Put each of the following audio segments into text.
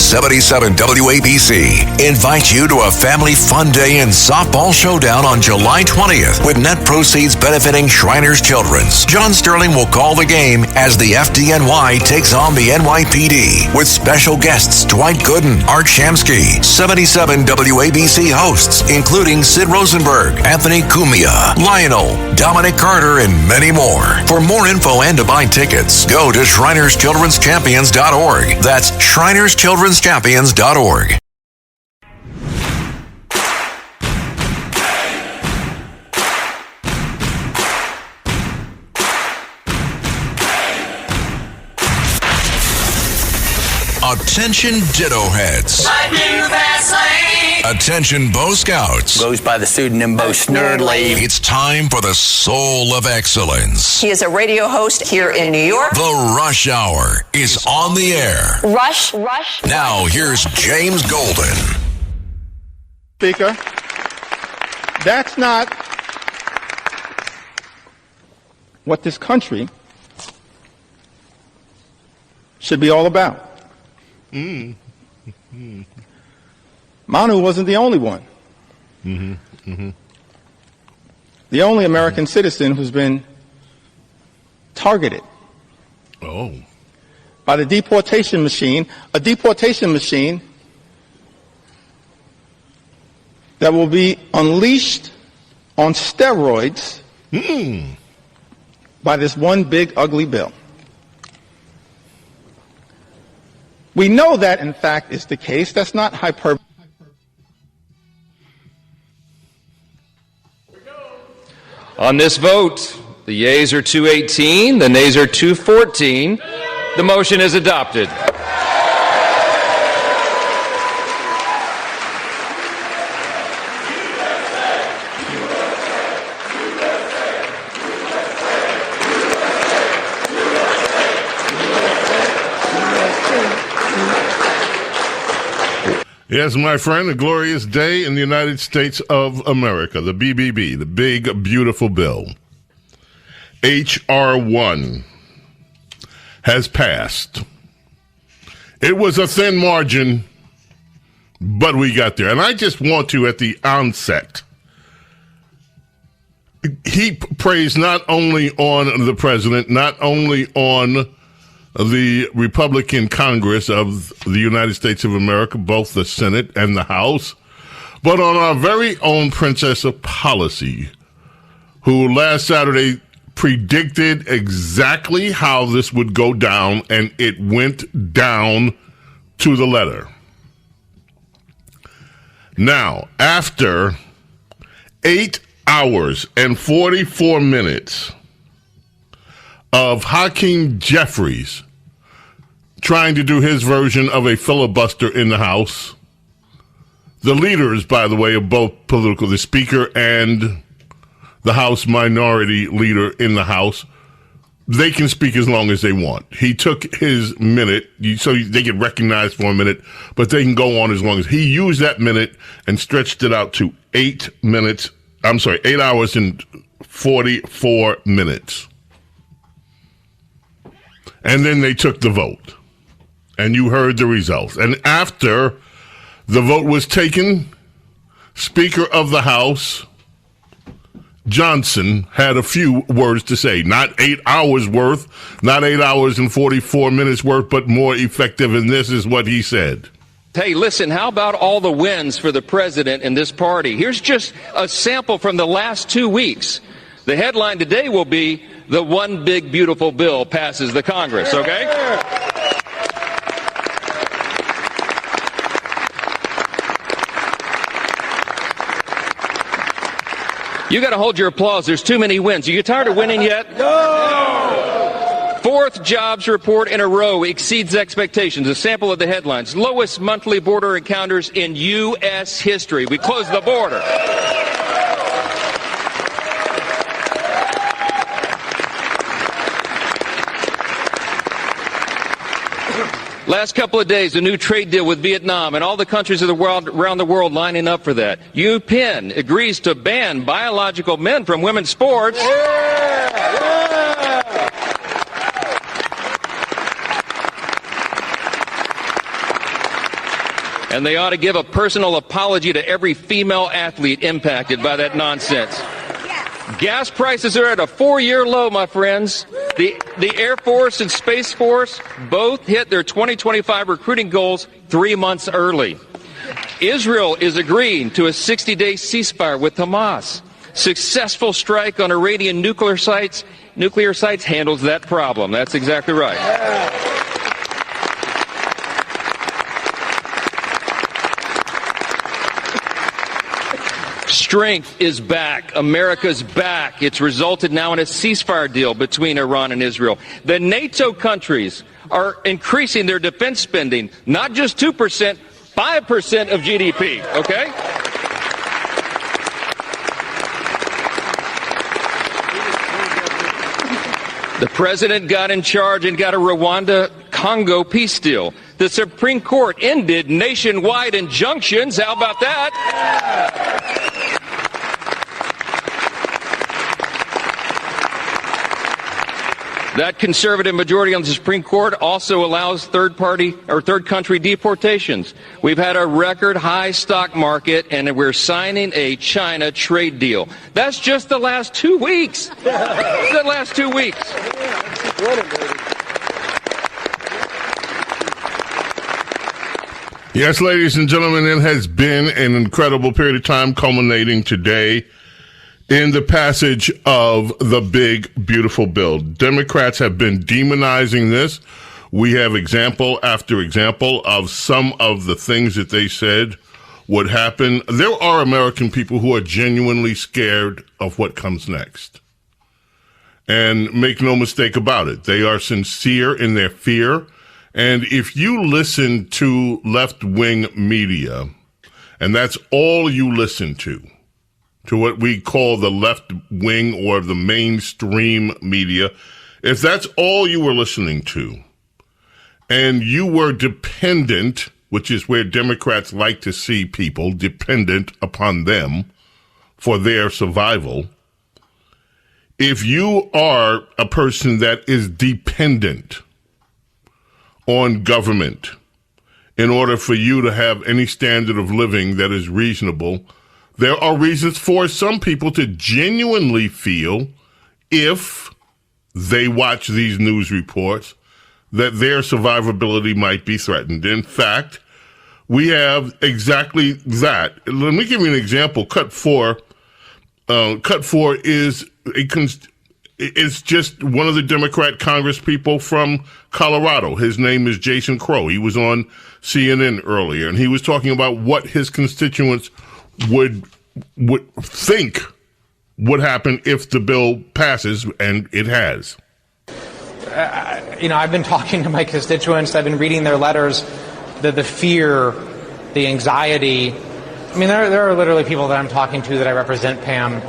77 WABC invites you to a family fun day and softball showdown on July 20th with net proceeds benefiting Shriners Children's. John Sterling will call the game as the FDNY takes on the NYPD with special guests Dwight Gooden, Art Shamsky, 77 WABC hosts including Sid Rosenberg, Anthony Cumia, Lionel, Dominic Carter, and many more. For more info and to buy tickets, go to ShrinersChildren'sChampions.org. That's ShrinersChildren'sChampions.org. Attention Ditto Heads. Attention Bo Scouts. Goes by the pseudonym Bo Snerdley. It's time for the Soul of Excellence. He is a radio host here in New York. The Rush Hour is on the air. Rush. Now here's James Golden. Speaker, that's not what this country should be all about. Manu wasn't the only one. The only American citizen who's been targeted by the deportation machine, a deportation machine that will be unleashed on steroids by this one big ugly bill. We know that, in fact, is the case. That's not hyperbole. On this vote, the yeas are 218, the nays are 214. The motion is adopted. Yes, my friend, a glorious day in the United States of America, the BBB, the big, beautiful bill. H.R. 1 has passed. It was a thin margin, but we got there. And I just want to, at the onset, heap praise not only on the president, not only on the Republican Congress of the United States of America, both the Senate and the House, but on our very own Princess of Policy, who last Saturday predicted exactly how this would go down, and it went down to the letter. Now, after 8 hours and 44 minutes of Hakeem Jeffries trying to do his version of a filibuster in the House. The leaders, by the way, of both political, the Speaker and the House Minority Leader in the House, they can speak as long as they want. He took his minute, so they get recognized for a minute, but they can go on as long as he used that minute and stretched it out to 8 hours and 44 minutes. And then they took the vote. And you heard the results. And after the vote was taken, Speaker of the House Johnson had a few words to say. Not 8 hours worth, not 8 hours and 44 minutes worth, but more effective. And this is what he said. Hey, listen, how about all the wins for the president and this party? Here's just a sample from the last 2 weeks. The headline today will be, "The one big beautiful bill passes the Congress," okay? You got to hold your applause. There's too many wins. Are you tired of winning yet? No! Fourth jobs report in a row exceeds expectations. A sample of the headlines. Lowest monthly border encounters in U.S. history. We closed the border. Last couple of days, a new trade deal with Vietnam and all the countries of the world around the world lining up for that. UPenn agrees to ban biological men from women's sports. And they ought to give a personal apology to every female athlete impacted by that nonsense. Gas prices are at a 4-year low, my friends. The Air Force and Space Force both hit their 2025 recruiting goals 3 months early. Israel is agreeing to a 60-day ceasefire with Hamas. Successful strike on Iranian nuclear sites handles that problem. That's exactly right. Strength is back. America's back. It's resulted now in a ceasefire deal between Iran and Israel. The NATO countries are increasing their defense spending, not just 2%, 5% of GDP, okay? The president got in charge and got a Rwanda-Congo peace deal. The Supreme Court ended nationwide injunctions. How about that? That conservative majority on the Supreme Court also allows third country deportations. We've had a record high stock market, and we're signing a China trade deal. That's just the last 2 weeks. The last 2 weeks. Yes, ladies and gentlemen, it has been an incredible period of time culminating today in the passage of the big, beautiful bill. Democrats have been demonizing this. We have example after example of some of the things that they said would happen. There are American people who are genuinely scared of what comes next. And make no mistake about it, they are sincere in their fear. And if you listen to left-wing media, and that's all you listen to what we call the left wing or the mainstream media, if that's all you were listening to, and you were dependent, which is where Democrats like to see people, dependent upon them for their survival, if you are a person that is dependent on government in order for you to have any standard of living that is reasonable, there are reasons for some people to genuinely feel, if they watch these news reports, that their survivability might be threatened. In fact, we have exactly that. Let me give you an example. Cut 4 is it's just one of the Democrat Congress people from Colorado. His name is Jason Crow. He was on CNN earlier, and he was talking about what his constituents would think would happen if the bill passes, and it has. I've been talking to my constituents. I've been reading their letters. The fear, the anxiety. I mean, there are literally people that I'm talking to that I represent, Pam,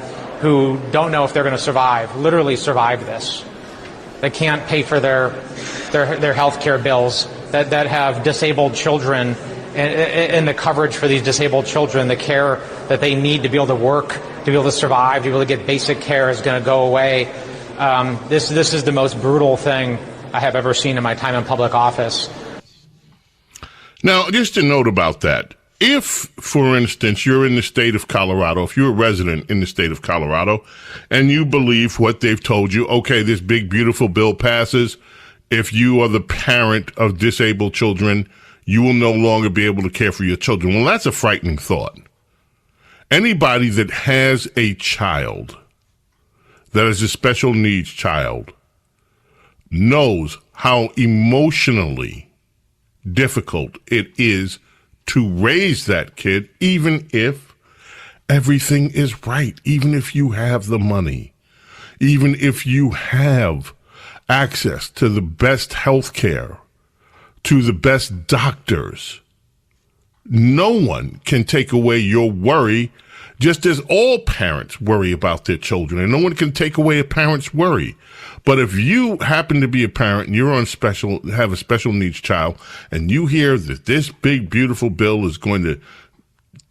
who don't know if they're going to literally survive this. They can't pay for their health care bills, that have disabled children, and the coverage for these disabled children, the care that they need to be able to work, to be able to survive, to be able to get basic care is going to go away. This is the most brutal thing I have ever seen in my time in public office. Now, just a note about that. If, for instance, you're in the state of Colorado, if you're a resident in the state of Colorado, and you believe what they've told you, okay, this big, beautiful bill passes, if you are the parent of disabled children, you will no longer be able to care for your children. Well, that's a frightening thought. Anybody that has a child that is a special needs child knows how emotionally difficult it is to raise that kid, even if everything is right, even if you have the money, even if you have access to the best health care, to the best doctors. No one can take away your worry, just as all parents worry about their children, and no one can take away a parent's worry. But if you happen to be a parent and you're have a special needs child, and you hear that this big, beautiful bill is going to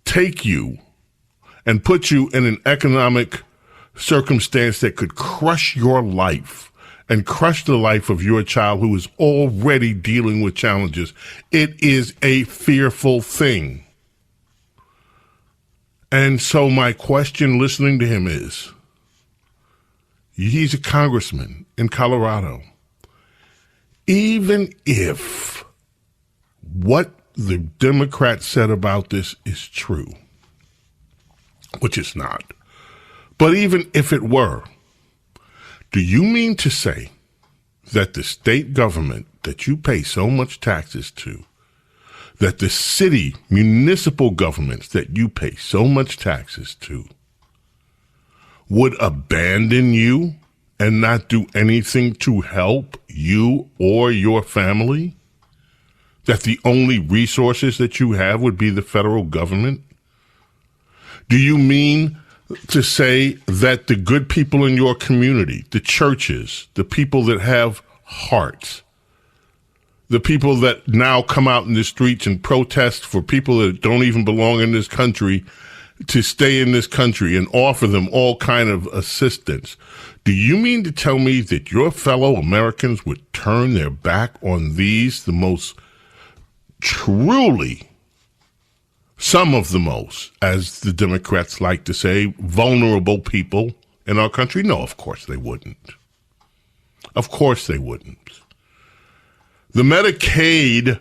take you and put you in an economic circumstance that could crush your life and crush the life of your child who is already dealing with challenges. It is a fearful thing. And so my question listening to him is, he's a congressman in Colorado. Even if what the Democrats said about this is true, which it's not, but even if it were, do you mean to say that the state government that you pay so much taxes to, that the city, municipal governments that you pay so much taxes to, would abandon you and not do anything to help you or your family? That the only resources that you have would be the federal government? Do you mean to say that the good people in your community, the churches, the people that have hearts, the people that now come out in the streets and protest for people that don't even belong in this country to stay in this country and offer them all kind of assistance, do you mean to tell me that your fellow Americans would turn their back on these, the most truly, some of the most, as the Democrats like to say, vulnerable people in our country? No, of course they wouldn't. Of course they wouldn't. The Medicaid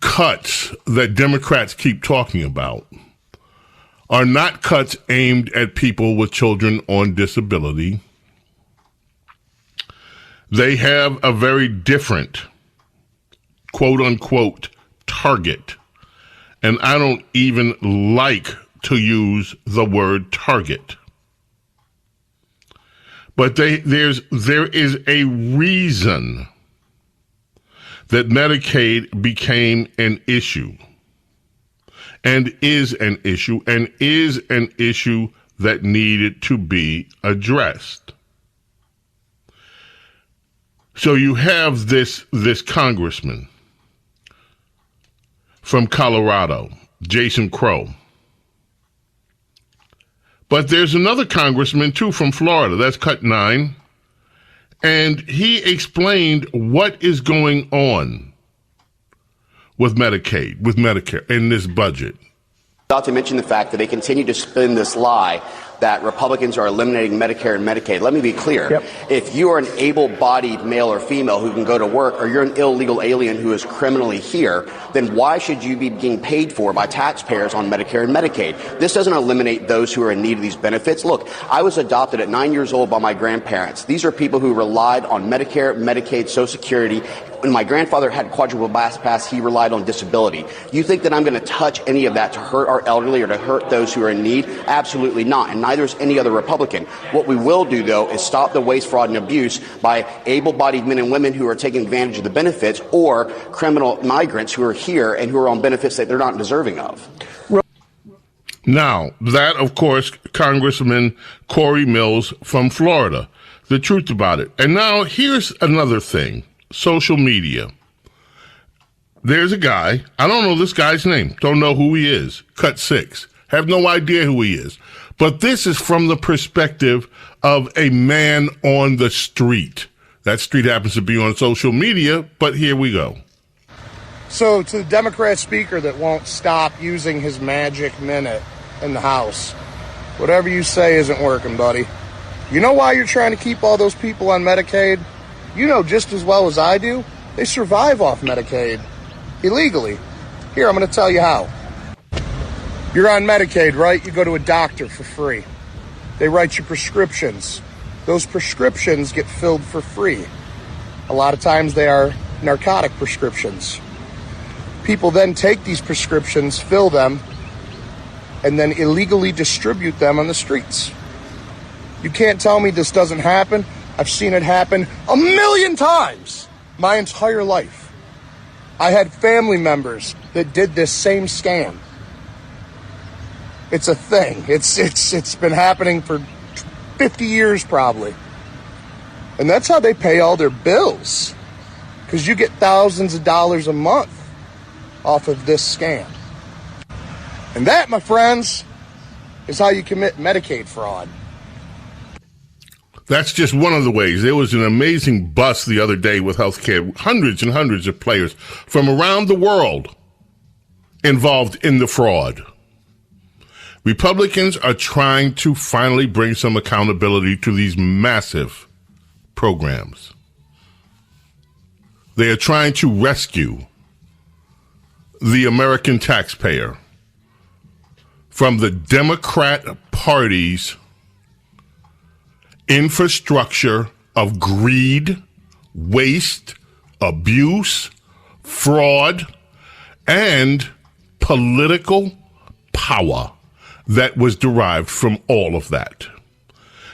cuts that Democrats keep talking about are not cuts aimed at people with children on disability. They have a very different, quote unquote, target. And I don't even like to use the word target. But there is a reason that Medicaid became an issue. And is an issue that needed to be addressed. So you have this congressman from Colorado, Jason Crow. But there's another congressman, too, from Florida. That's Cut 9. And he explained what is going on with Medicaid, with Medicare, in this budget. Not to mention the fact that they continue to spin this lie that Republicans are eliminating Medicare and Medicaid. Let me be clear. Yep. If you are an able-bodied male or female who can go to work, or you're an illegal alien who is criminally here, then why should you be being paid for by taxpayers on Medicare and Medicaid? This doesn't eliminate those who are in need of these benefits. Look, I was adopted at 9 years old by my grandparents. These are people who relied on Medicare, Medicaid, Social Security. When my grandfather had quadruple bypass, he relied on disability. You think that I'm going to touch any of that to hurt our elderly or to hurt those who are in need? Absolutely not. And neither is any other Republican. What we will do, though, is stop the waste, fraud, and abuse by able-bodied men and women who are taking advantage of the benefits, or criminal migrants who are here and who are on benefits that they're not deserving of. Now, that, of course, Congressman Corey Mills from Florida. The truth about it. And now here's another thing. Social media. There's a guy, I don't know this guy's name, don't know who he is, Cut 6, have no idea who he is. But this is from the perspective of a man on the street. That street happens to be on social media, but here we go. So to the Democrat speaker that won't stop using his magic minute in the House, whatever you say isn't working, buddy. You know why you're trying to keep all those people on Medicaid? You know just as well as I do, they survive off Medicaid illegally. Here, I'm going to tell you how. You're on Medicaid, right? You go to a doctor for free. They write you prescriptions. Those prescriptions get filled for free. A lot of times they are narcotic prescriptions. People then take these prescriptions, fill them, and then illegally distribute them on the streets. You can't tell me this doesn't happen. I've seen it happen 1,000,000 times my entire life. I had family members that did this same scam. It's a thing. It's been happening for 50 years probably. And that's how they pay all their bills. Because you get thousands of dollars a month off of this scam. And that, my friends, is how you commit Medicaid fraud. That's just one of the ways. There was an amazing bus the other day with healthcare, hundreds and hundreds of players from around the world involved in the fraud. Republicans are trying to finally bring some accountability to these massive programs. They are trying to rescue the American taxpayer from the Democrat Party's infrastructure of greed, waste, abuse, fraud, and political power that was derived from all of that.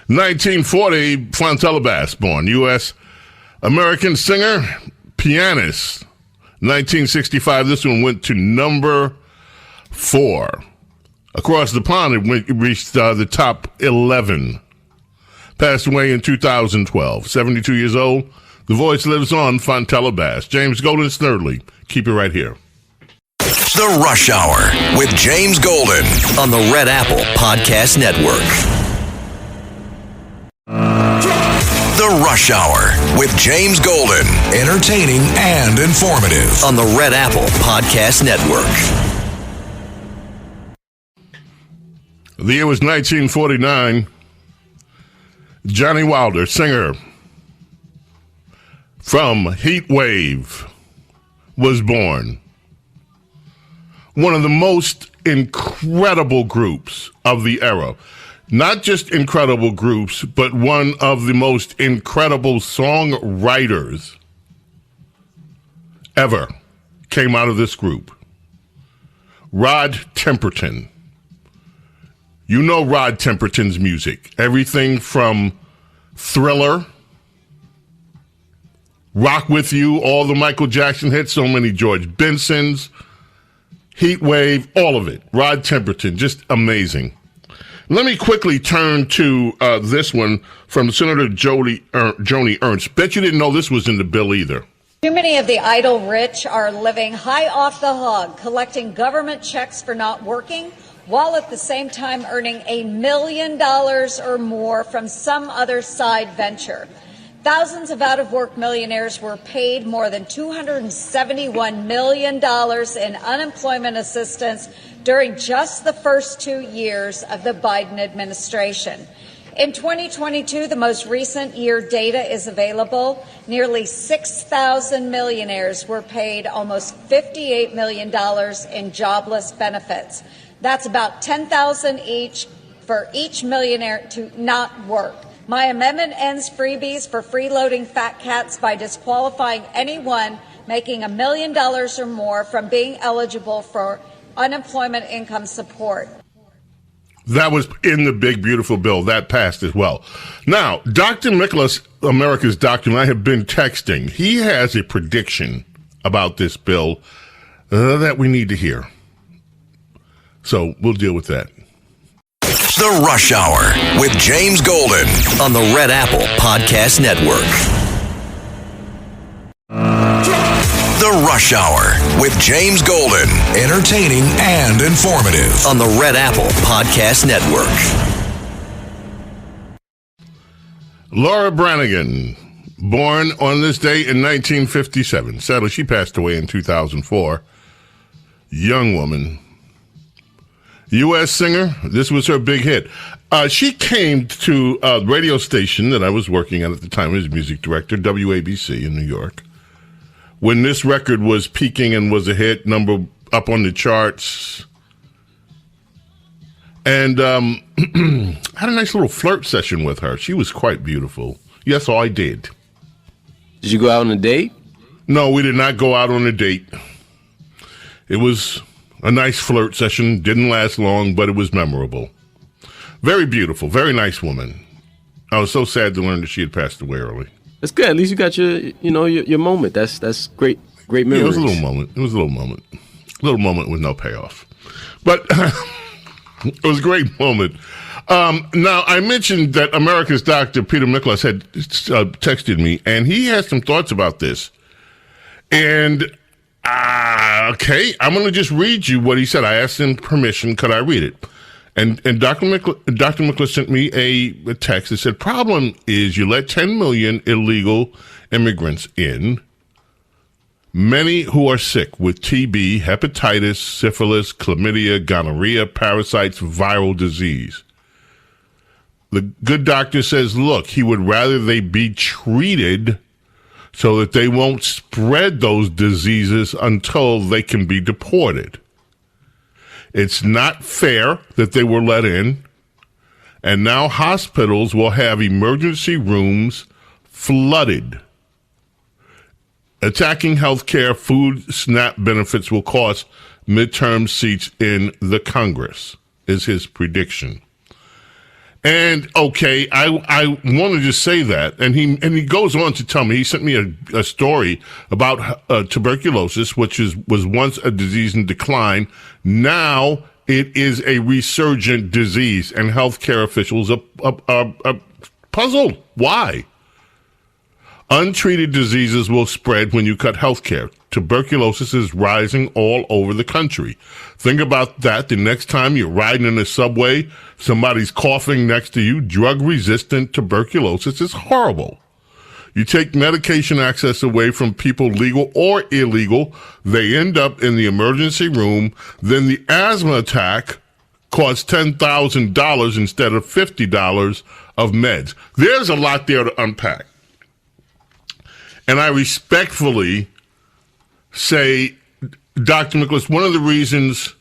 1940, Fontella Bass born, U.S. American singer, pianist. 1965, this one went to number 4. Across the pond, it reached the top 11. Passed away in 2012. 72 years old. The voice lives on, Fontella Bass. James Golden, Snerdley. Keep it right here. The Rush Hour with James Golden on the Red Apple Podcast Network. The Rush Hour with James Golden. Entertaining and informative on the Red Apple Podcast Network. The year was 1949. Johnny Wilder, singer from Heat Wave, was born. One of the most incredible groups of the era. Not just incredible groups, but one of the most incredible songwriters ever came out of this group. Rod Temperton. You know Rod Temperton's music. Everything from Thriller, Rock With You, all the Michael Jackson hits, so many George Bensons, Heat Wave, all of it. Rod Temperton, just amazing. Let me quickly turn to this one from Senator Joni Ernst. Bet you didn't know this was in the bill either. Too many of the idle rich are living high off the hog, collecting government checks for not working, while at the same time earning $1 million or more from some other side venture. Thousands of out-of-work millionaires were paid more than $271 million in unemployment assistance during just the first 2 years of the Biden administration. In 2022, the most recent year data is available. Nearly 6,000 millionaires were paid almost $58 million in jobless benefits. That's about $10,000 each for each millionaire to not work. My amendment ends freebies for freeloading fat cats by disqualifying anyone making $1 million or more from being eligible for unemployment income support. That was in the big, beautiful bill. That passed as well. Now, Dr. Nicholas, America's Doctor, and I have been texting. He has a prediction about this bill that we need to hear. So we'll deal with that. The Rush Hour with James Golden on the Red Apple Podcast Network. The Rush Hour with James Golden. Entertaining and informative on the Red Apple Podcast Network. Laura Branigan, born on this day in 1957. Sadly, she passed away in 2004. Young woman. U.S. singer. This was her big hit. She came to a radio station that I was working at the time as music director, WABC in New York, when this record was peaking and was a hit, number up on the charts. And had a nice little flirt session with her. She was quite beautiful. Yes, I did. Did you go out on a date? No, we did not go out on a date. It was a nice flirt session. Didn't last long, but it was memorable. Very beautiful, very nice woman. I was so sad to learn that she had passed away early. That's good. At least you got your moment. That's great memories. Yeah, it was a little moment. A little moment with no payoff. But it was a great moment. Now, I mentioned that America's Dr. Peter Miklas had texted me, and he has some thoughts about this. And okay, I'm going to just read you what he said. I asked him permission. Could I read it? And Dr. McClure sent me a text that said, problem is you let 10 million illegal immigrants in, many who are sick with TB, hepatitis, syphilis, chlamydia, gonorrhea, parasites, viral disease. The good doctor says, look, he would rather they be treated so that they won't spread those diseases until they can be deported. It's not fair that they were let in, and now hospitals will have emergency rooms flooded. Attacking healthcare, food, SNAP benefits will cost midterm seats in the Congress, is his prediction. And okay, I want to just say that, and he goes on to tell me, he sent me a story about tuberculosis, which was once a disease in decline. Now it is a resurgent disease, and healthcare officials are puzzled. Why? Untreated diseases will spread when you cut healthcare. Tuberculosis is rising all over the country. Think about that. The next time you're riding in the subway, somebody's coughing next to you. Drug-resistant tuberculosis is horrible. You take medication access away from people, legal or illegal. They end up in the emergency room. Then the asthma attack costs $10,000 instead of $50 of meds. There's a lot there to unpack. And I respectfully say, Dr. Nicholas, one of the reasons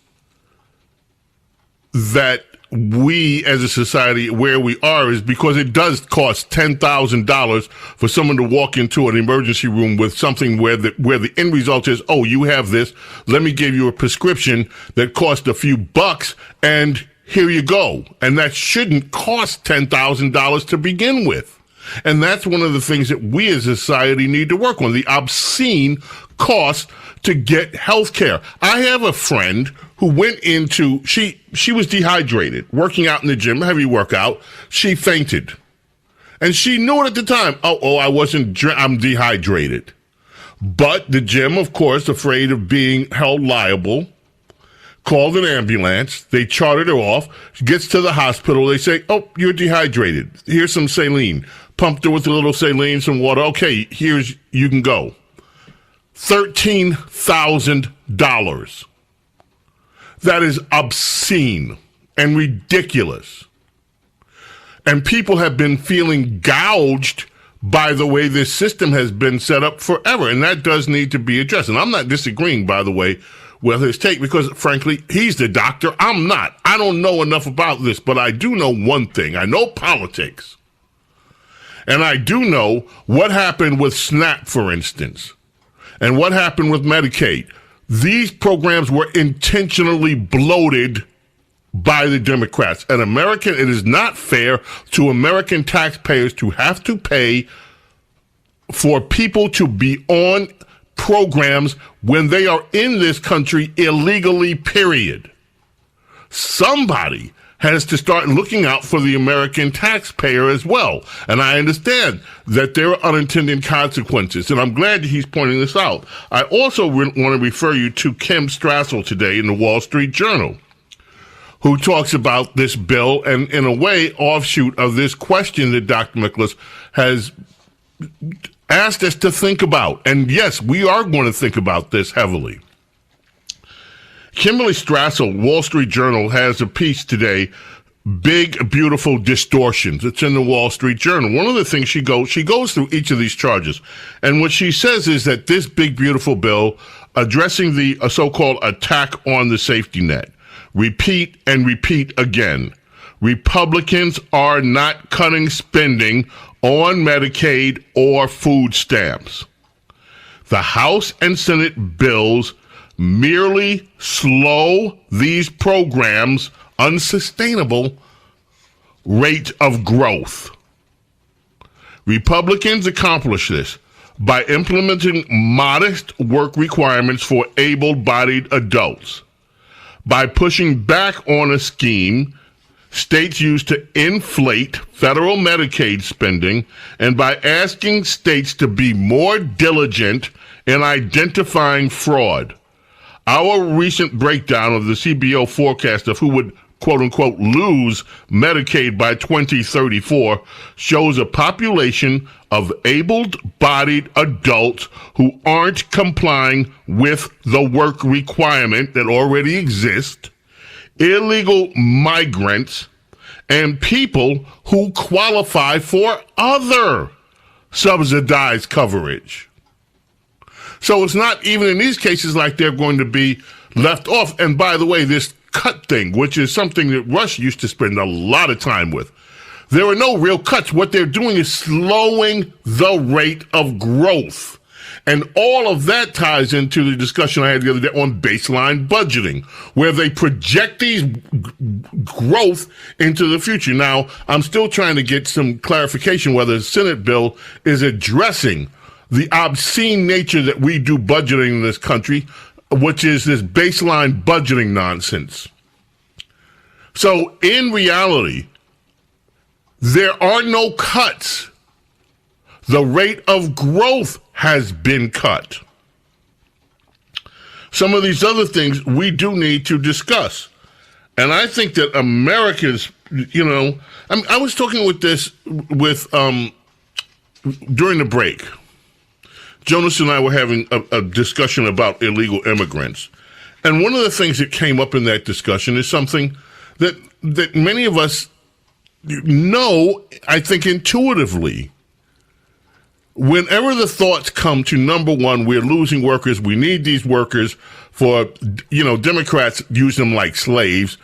that we as a society where we are is because it does cost $10,000 for someone to walk into an emergency room with something where the end result is, oh, you have this, let me give you a prescription that cost a few bucks, and here you go. And that shouldn't cost $10,000 to begin with. And that's one of the things that we as a society need to work on, the obscene cost to get health care. I have a friend who went into, she was dehydrated, working out in the gym, heavy workout. She fainted. And she knew it at the time. I'm dehydrated. But the gym, of course, afraid of being held liable, called an ambulance. They chartered her off. She gets to the hospital. They say, oh, you're dehydrated. Here's some saline. Pumped her with a little saline, some water. Okay, you can go. $13,000. That is obscene and ridiculous. And people have been feeling gouged by the way this system has been set up forever. And that does need to be addressed. And I'm not disagreeing, by the way, with his take, because frankly, he's the doctor. I'm not. I don't know enough about this, but I do know one thing. I know politics. And I do know what happened with SNAP, for instance, and what happened with Medicaid. These programs were intentionally bloated by the Democrats. And it is not fair to American taxpayers to have to pay for people to be on programs when they are in this country illegally, period. Somebody has to start looking out for the American taxpayer as well. And I understand that there are unintended consequences, and I'm glad he's pointing this out. I also want to refer you to Kim Strassel today in the Wall Street Journal, who talks about this bill and, in a way, offshoot of this question that Dr. Miklas has asked us to think about. And yes, we are going to think about this heavily. Kimberly Strassel, Wall Street Journal, has a piece today, Big Beautiful Distortions. It's in the Wall Street Journal. One of the things she goes through each of these charges. And what she says is that this big, beautiful bill addressing the so-called attack on the safety net. Repeat and repeat again. Republicans are not cutting spending on Medicaid or food stamps. The House and Senate bills merely slow these programs' unsustainable rate of growth. Republicans accomplish this by implementing modest work requirements for able-bodied adults, by pushing back on a scheme states use to inflate federal Medicaid spending, and by asking states to be more diligent in identifying fraud. Our recent breakdown of the CBO forecast of who would quote-unquote, lose Medicaid by 2034 shows a population of able-bodied adults who aren't complying with the work requirement that already exists, illegal migrants, and people who qualify for other subsidized coverage. So it's not even in these cases like they're going to be left off. And by the way, this cut thing, which is something that Rush used to spend a lot of time with, there are no real cuts. What they're doing is slowing the rate of growth. And all of that ties into the discussion I had the other day on baseline budgeting, where they project these growth into the future. Now, I'm still trying to get some clarification whether the Senate bill is addressing the obscene nature that we do budgeting in this country, which is this baseline budgeting nonsense. So in reality, there are no cuts. The rate of growth has been cut. Some of these other things we do need to discuss. And I think that Americans, I was talking with during the break. Jonas and I were having a discussion about illegal immigrants. And one of the things that came up in that discussion is something that many of us know, I think, intuitively. Whenever the thoughts come to, number one, we're losing workers, we need these workers for, Democrats use them like slaves.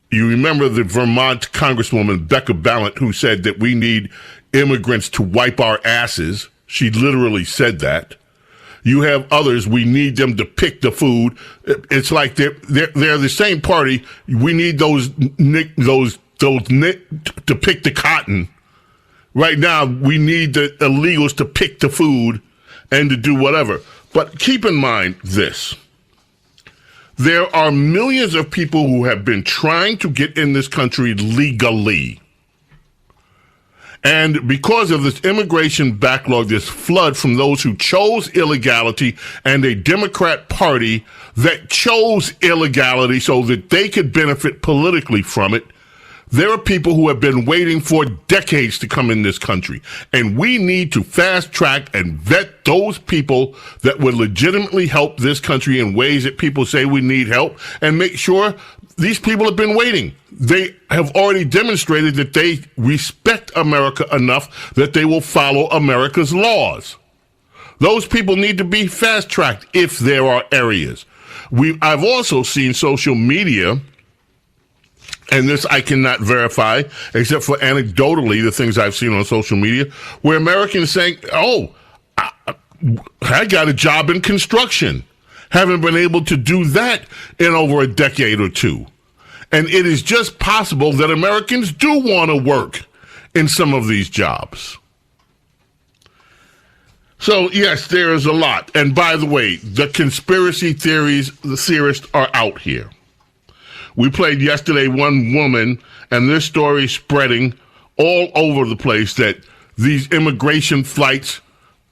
You remember the Vermont Congresswoman, Becca Balint, who said that we need immigrants to wipe our asses. She literally said that. You have others, we need them to pick the food. It's like they're the same party. We need those to pick the cotton. Right now, we need the illegals to pick the food and to do whatever. But keep in mind this. There are millions of people who have been trying to get in this country legally. And because of this immigration backlog, this flood from those who chose illegality and a Democrat party that chose illegality so that they could benefit politically from it, there are people who have been waiting for decades to come in this country. And we need to fast track and vet those people that would legitimately help this country in ways that people say we need help, and make sure these people have been waiting. They have already demonstrated that they respect America enough that they will follow America's laws. Those people need to be fast-tracked if there are areas. I've also seen social media, and this I cannot verify, except for anecdotally the things I've seen on social media, where Americans saying, I got a job in construction. Haven't been able to do that in over a decade or two. And it is just possible that Americans do want to work in some of these jobs. So, yes, there is a lot. And by the way, the conspiracy theories, the theorists are out here. We played yesterday one woman, and this story is spreading all over the place, that these immigration flights,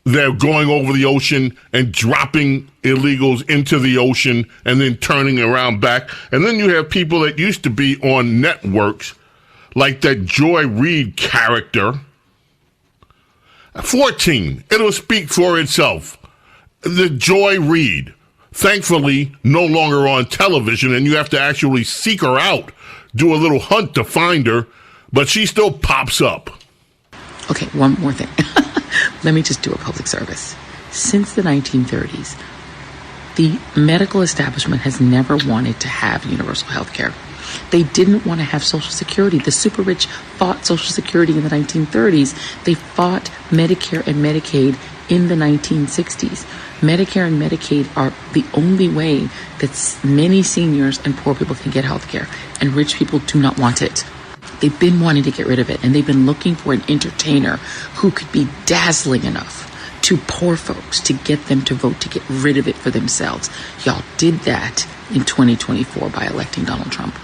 they're going over the ocean and dropping illegals into the ocean and then turning around back. And then you have people that used to be on networks, like that Joy Reid character. 14, it'll speak for itself. The Joy Reid, thankfully no longer on television, and you have to actually seek her out, do a little hunt to find her, but she still pops up. Okay, one more thing. Let me just do a public service. Since the 1930s, the medical establishment has never wanted to have universal health care. They didn't want to have Social Security. The super rich fought Social Security in the 1930s. They fought Medicare and Medicaid in the 1960s. Medicare and Medicaid are the only way that many seniors and poor people can get health care, and rich people do not want it. They've been wanting to get rid of it, and they've been looking for an entertainer who could be dazzling enough to poor folks to get them to vote to get rid of it for themselves. Y'all did that in 2024 by electing Donald Trump.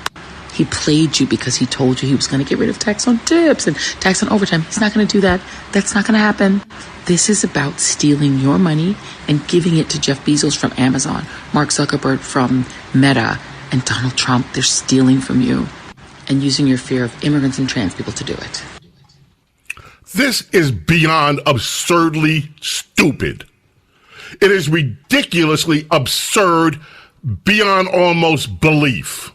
He played you because he told you he was going to get rid of tax on tips and tax on overtime. He's not going to do that. That's not going to happen. This is about stealing your money and giving it to Jeff Bezos from Amazon, Mark Zuckerberg from Meta, and Donald Trump. They're stealing from you. and using your fear of immigrants and trans people to do it. This is beyond absurdly stupid. It is ridiculously absurd beyond almost belief.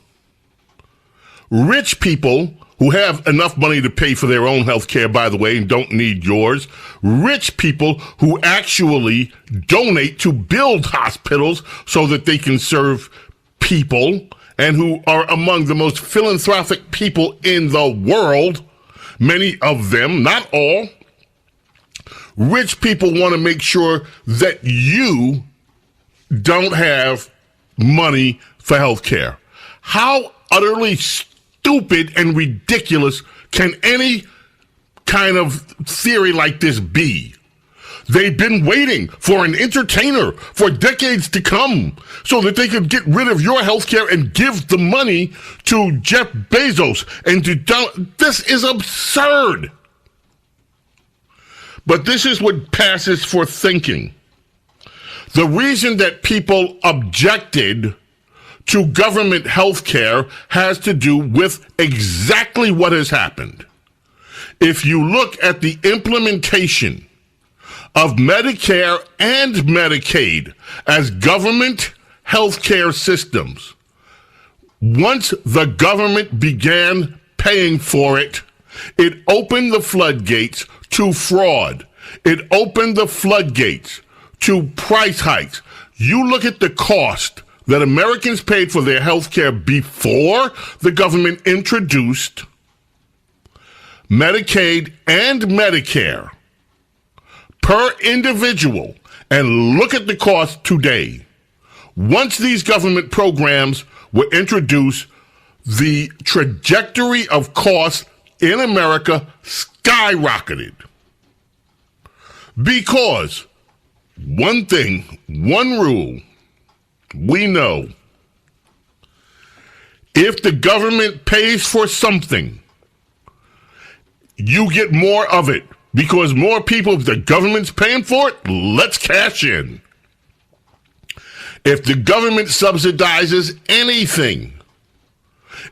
Rich people who have enough money to pay for their own health care, by the way, and don't need yours. Rich people who actually donate to build hospitals so that they can serve people, and who are among the most philanthropic people in the world. Many of them, not all. Rich people want to make sure that you don't have money for health care. How utterly stupid and ridiculous can any kind of theory like this be? They've been waiting for an entertainer for decades to come so that they could get rid of your health care and give the money to Jeff Bezos and to this is absurd. But this is what passes for thinking. The reason that people objected to government health care has to do with exactly what has happened. If you look at the implementation of Medicare and Medicaid as government health care systems, once the government began paying for it, it opened the floodgates to fraud. It opened the floodgates to price hikes. You look at the cost that Americans paid for their health care before the government introduced Medicaid and Medicare per individual, and look at the cost today. Once these government programs were introduced, the trajectory of costs in America skyrocketed. Because one thing, one rule, we know, if the government pays for something, you get more of it. Because more people, if the government's paying for it, let's cash in. If the government subsidizes anything,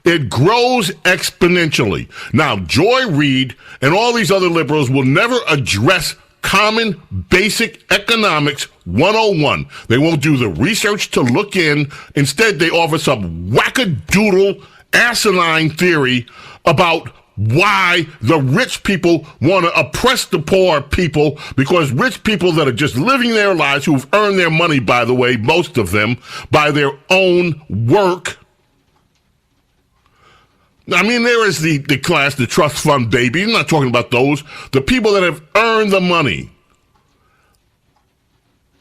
it grows exponentially. Now, Joy Reid and all these other liberals will never address common basic economics 101. They won't do the research to look in. Instead, they offer some wackadoodle, asinine theory about why the rich people want to oppress the poor people, because rich people that are just living their lives, who've earned their money, by the way, most of them, by their own work. I mean, there is the class, the trust fund baby. I'm not talking about those. The people that have earned the money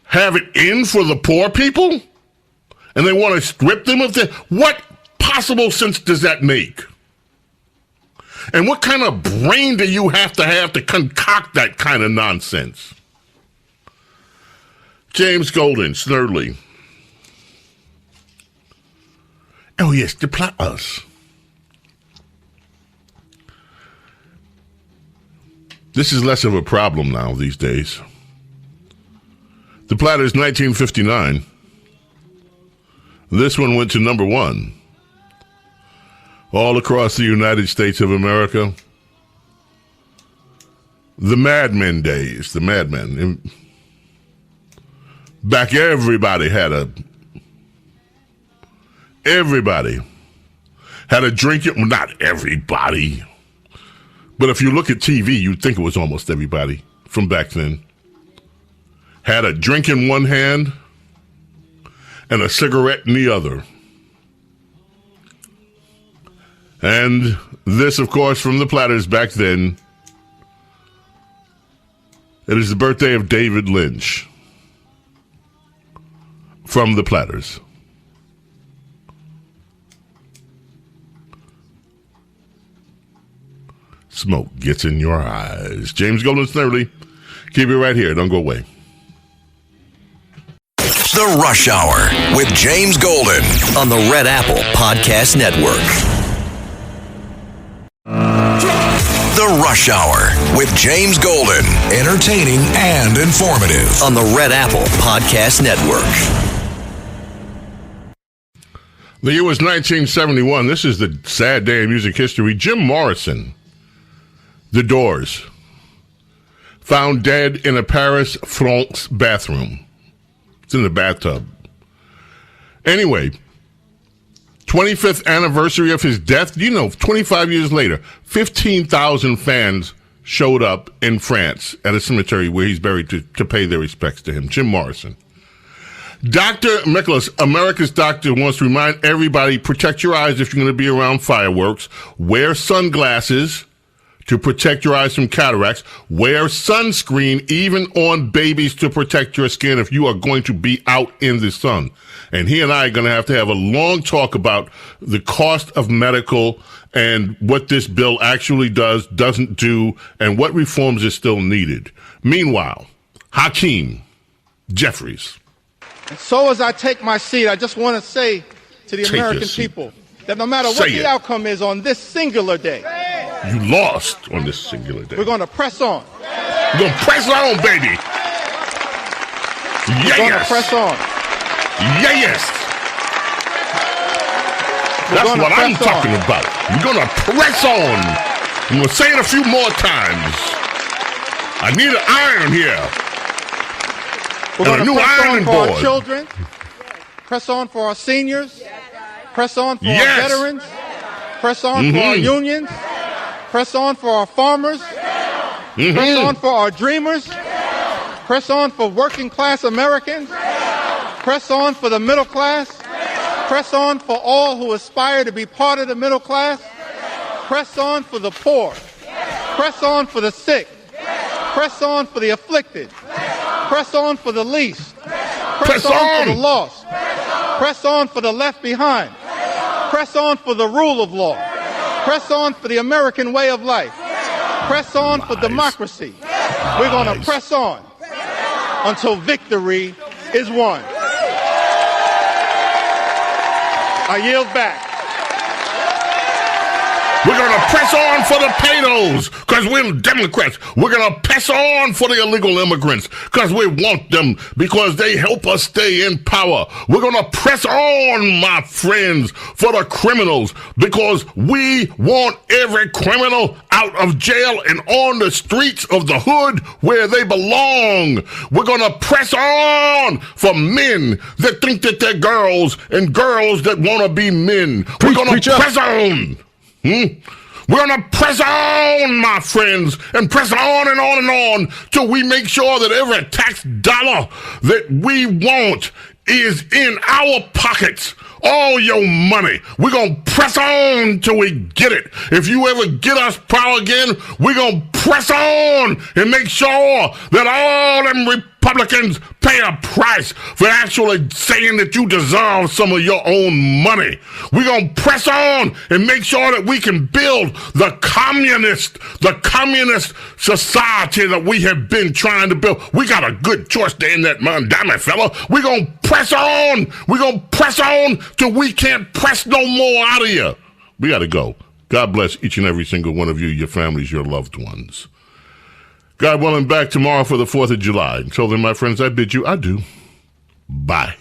have it in for the poor people, and they want to strip them of their... What possible sense does that make? And what kind of brain do you have to concoct that kind of nonsense? James Golden, Snerdley. Oh, yes, the Platters. This is less of a problem now these days. The Platters, 1959. This one went to number 1. All across the United States of America. The Mad Men days, the Mad Men. Back everybody had a drink. Well, not everybody. But if you look at TV, you'd think it was almost everybody from back then. Had a drink in one hand and a cigarette in the other. And this, of course, from the Platters back then. It is the birthday of David Lynch from the Platters. Smoke gets in your eyes. James Golden, Snerdley. Keep it right here. Don't go away. The Rush Hour with James Golden on the Red Apple Podcast Network. The Rush Hour with James Golden. Entertaining and informative. On the Red Apple Podcast Network. The year was 1971. This is the sad day in music history. Jim Morrison, The Doors, found dead in a Paris, France bathroom. It's in the bathtub. Anyway, 25th anniversary of his death. 25 years later, 15,000 fans showed up in France at a cemetery where he's buried to pay their respects to him. Jim Morrison. Dr. Nicholas, America's doctor, wants to remind everybody, protect your eyes if you're going to be around fireworks. Wear sunglasses to protect your eyes from cataracts. Wear sunscreen even on babies to protect your skin if you are going to be out in the sun. And he and I are going to have a long talk about the cost of medical and what this bill actually does, doesn't do, and what reforms are still needed. Meanwhile, Hakeem Jeffries. And so as I take my seat, I just want to say to the American people that no matter what the outcome is on this singular day, you lost on this singular day. We're going to press on. We're going to press on, baby. We're going to press on. Yes. That's what I'm talking about. We're going to press on. I'm going to say it a few more times. I need an iron here. We're going to press on for our children, press on for our seniors, press on for our veterans, press on for our unions, press on for our farmers, press on for our dreamers, press on for working class Americans, press on for the middle class, press on for all who aspire to be part of the middle class, press on for the poor, press on for the sick, press on for the afflicted, press on for the least, press on for the lost, press on for the left behind, press on for the rule of law, press on for the American way of life, press on for democracy. We're going to press on until victory is won. I yield back. We're going to press on for the pedos because we're Democrats. We're going to press on for the illegal immigrants because we want them because they help us stay in power. We're going to press on, my friends, for the criminals because we want every criminal out of jail and on the streets of the hood where they belong. We're going to press on for men that think that they're girls and girls that want to be men. We're going to press on. We're going to press on, my friends, and press on and on and on till we make sure that every tax dollar that we want is in our pockets. All your money. We're going to press on till we get it. If you ever get us power again, we're going to press on and make sure that all them Republicans pay a price for actually saying that you deserve some of your own money. We're going to press on and make sure that we can build the communist society that we have been trying to build. We got a good choice there in that Mondami fella. We're going to press on. We're going to press on till we can't press no more out of you. We got to go. God bless each and every single one of you, your families, your loved ones. God willing, back tomorrow for the 4th of July. Until then, my friends, I bid you adieu. Bye.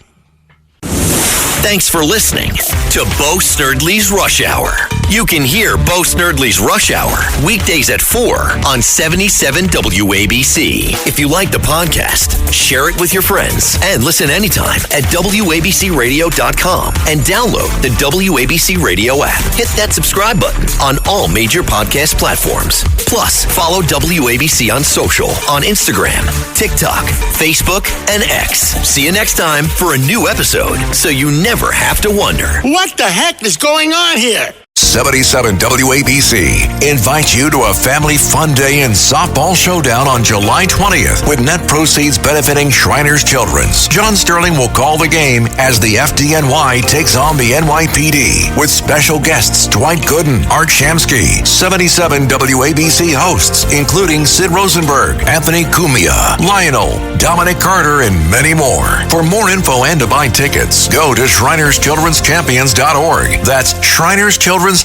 Thanks for listening to Bo Snerdley's Rush Hour. You can hear Bo Snerdley's Rush Hour weekdays at 4 on 77 WABC. If you like the podcast, share it with your friends and listen anytime at WABCRadio.com and download the WABC Radio app. Hit that subscribe button on all major podcast platforms. Plus, follow WABC on social on Instagram, TikTok, Facebook, and X. See you next time for a new episode so you never have to wonder. What the heck is going on here? 77 WABC invites you to a family fun day and softball showdown on July 20th with net proceeds benefiting Shriners Children's. John Sterling will call the game as the FDNY takes on the NYPD with special guests Dwight Gooden, Art Shamsky, 77 WABC hosts including Sid Rosenberg, Anthony Cumia, Lionel, Dominic Carter, and many more. For more info and to buy tickets, go to ShrinersChildren'sChampions.org. That's ShrinersChildren'sChampions.org.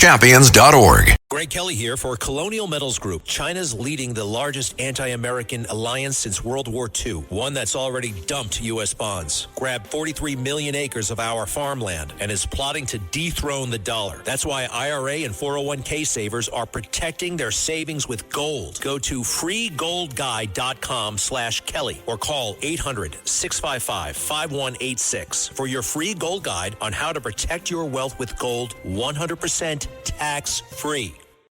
Greg Kelly here for Colonial Metals Group, China's leading the largest anti-American alliance since World War II, one that's already dumped U.S. bonds, grabbed 43 million acres of our farmland, and is plotting to dethrone the dollar. That's why IRA and 401k savers are protecting their savings with gold. Go to freegoldguide.com/Kelly or call 800-655-5186 for your free gold guide on how to protect your wealth with gold 100% tax-free.